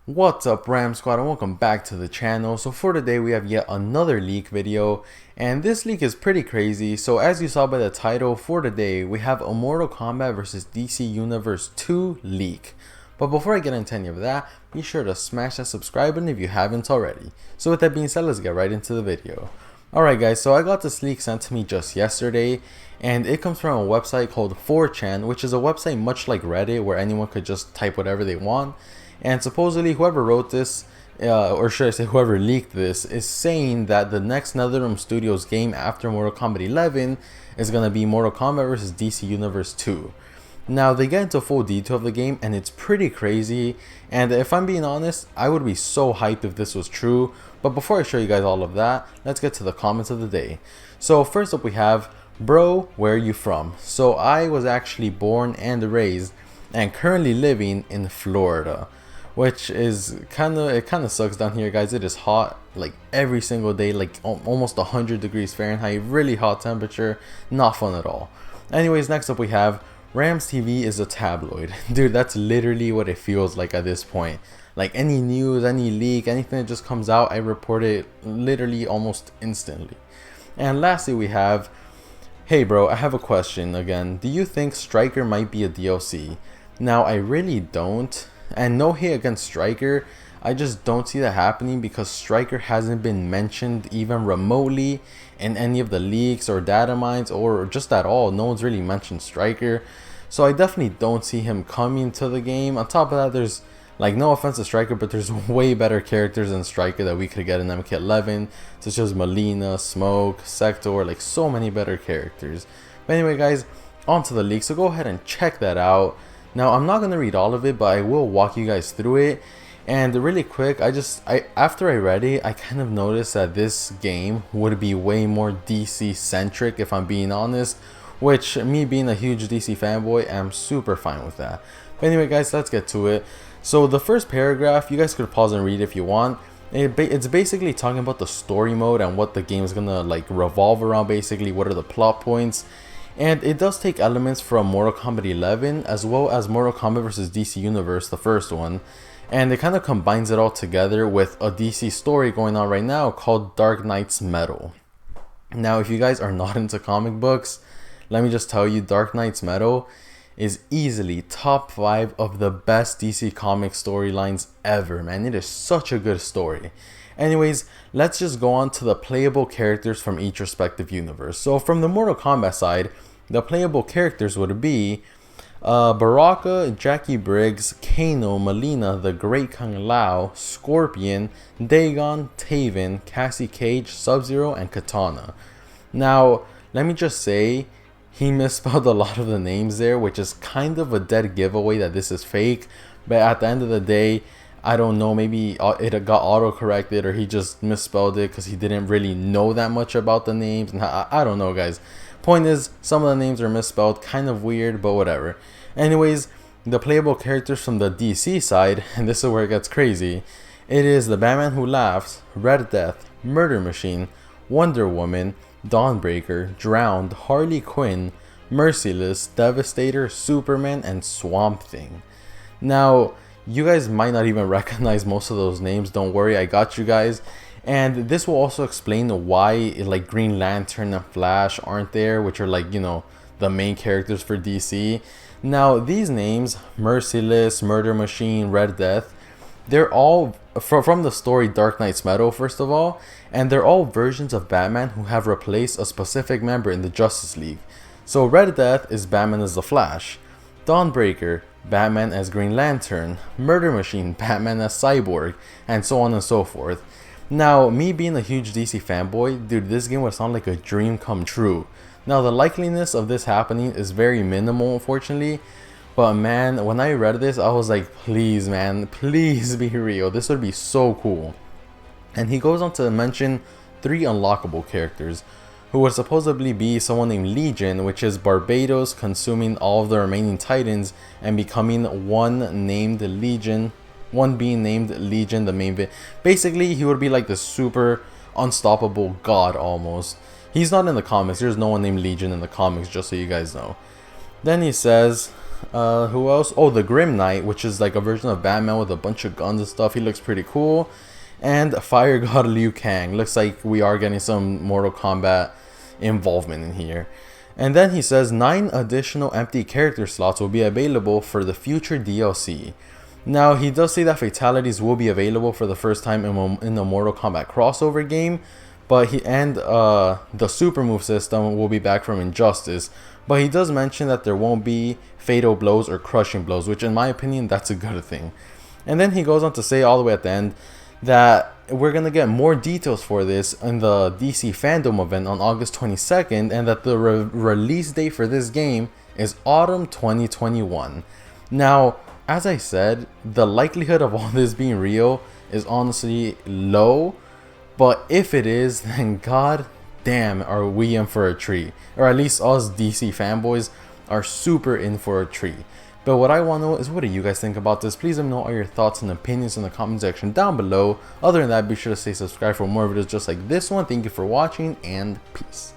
What's up, Ram Squad, and welcome back to the channel. So for today we have yet another leak video, and this leak is pretty crazy. So as you saw by the title, for today we have a Mortal Kombat vs DC Universe 2 leak. But before I get into any of that, be sure to smash that subscribe button if you haven't already. So with that being said, let's get right into the video. Alright guys, so I got this leak sent to me just yesterday, and it comes from a website called 4chan, which is a website much like Reddit where anyone could just type whatever they want. And supposedly whoever wrote this, or should I say whoever leaked this, is saying that the next NetherRealm Studios game after Mortal Kombat 11 is going to be Mortal Kombat vs DC Universe 2. Now they get into full detail of the game and it's pretty crazy, and if I'm being honest, I would be so hyped if this was true. But before I show you guys all of that, let's get to the comments of the day. So first up we have, bro, where are you from? So I was actually born and raised and currently living in Florida, which is kind of sucks down here, guys. It is hot like every single day, like almost 100 degrees Fahrenheit, really hot temperature, not fun at all. Anyways, next up we have, RamzzzTV is a tabloid. Dude, that's literally what it feels like at this point. Like any news, any leak, anything that just comes out, I report it literally almost instantly. And lastly we have, hey bro, I have a question again. Do you think Stryker might be a DLC? Now I really don't. And no hate against Stryker, I just don't see that happening because Stryker hasn't been mentioned even remotely in any of the leaks or data mines or just at all. No one's really mentioned Stryker, so I definitely don't see him coming to the game. On top of that, there's, like, no offense to Stryker, but there's way better characters than Stryker that we could get in MK11, such as Melina, Smoke, Sector, like so many better characters. But anyway guys, on to the leak, so go ahead and check that out. Now I'm not going to read all of it, but I will walk you guys through it. And really quick, after I read it, I kind of noticed that this game would be way more DC centric, if I'm being honest, which, me being a huge DC fanboy, I'm super fine with that. But anyway guys, let's get to it. So the first paragraph, you guys could pause and read if you want. It's basically talking about the story mode and what the game is gonna like revolve around, basically what are the plot points. And it does take elements from Mortal Kombat 11 as well as Mortal Kombat vs DC Universe, the first one, and it kind of combines it all together with a DC story going on right now called Dark Knight's Metal. Now if you guys are not into comic books, let me just tell you, Dark Knight's Metal is easily top 5 of the best DC comic storylines ever, man. It is such a good story. Anyways, let's just go on to the playable characters from each respective universe. So from the Mortal Kombat side, the playable characters would be Baraka, Jackie Briggs, Kano, Melina, the Great Kung Lao, Scorpion, Dagon, Taven, Cassie Cage, Sub-Zero, and Katana. Now, let me just say, he misspelled a lot of the names there, which is kind of a dead giveaway that this is fake. But at the end of the day, I don't know, maybe it got auto-corrected or he just misspelled it because he didn't really know that much about the names. And I don't know, guys. Point is, some of the names are misspelled, kind of weird, but whatever. Anyways, the playable characters from the DC side, and this is where it gets crazy, it is the Batman Who Laughs, Red Death, Murder Machine, Wonder Woman, Dawnbreaker, Drowned, Harley Quinn, Merciless, Devastator, Superman, and Swamp Thing. Now, you guys might not even recognize most of those names, don't worry, I got you guys. And this will also explain why like Green Lantern and Flash aren't there, which are like, you know, the main characters for DC. Now these names, Merciless, Murder Machine, Red Death, they're all from the story Dark Knight's Metal, first of all, and they're all versions of Batman who have replaced a specific member in the Justice League. So Red Death is Batman as the Flash, Dawnbreaker, Batman as Green Lantern, Murder Machine, Batman as Cyborg, and so on and so forth. Now, me being a huge DC fanboy, dude, this game would sound like a dream come true. Now, the likeliness of this happening is very minimal, unfortunately. But man, when I read this, I was like, please, man, please be real. This would be so cool. And he goes on to mention 3 unlockable characters, who would supposedly be someone named Legion, which is Barbados consuming all of the remaining Titans and becoming one being named Legion, the main basically he would be like the super unstoppable god almost. He's not in the comics, there's no one named Legion in the comics, just so you guys know. Then he says Who else? Oh, the Grim Knight, which is like a version of Batman with a bunch of guns and stuff. He looks pretty cool. And Fire God Liu Kang. Looks like we are getting some Mortal Kombat involvement in here. And then he says 9 additional empty character slots will be available for the future DLC. Now, he does say that fatalities will be available for the first time in the Mortal Kombat crossover game, but the super move system will be back from Injustice. But he does mention that there won't be fatal blows or crushing blows, which in my opinion, that's a good thing. And then he goes on to say all the way at the end that we're going to get more details for this in the DC Fandom event on August 22nd, and that the release date for this game is autumn 2021. Now, as I said, the likelihood of all this being real is honestly low, but if it is, then god damn are we in for a treat. Or at least us DC fanboys are super in for a treat. But what I want to know is, what do you guys think about this? Please let me know all your thoughts and opinions in the comment section down below. Other than that, be sure to stay subscribed for more videos just like this one. Thank you for watching, and peace.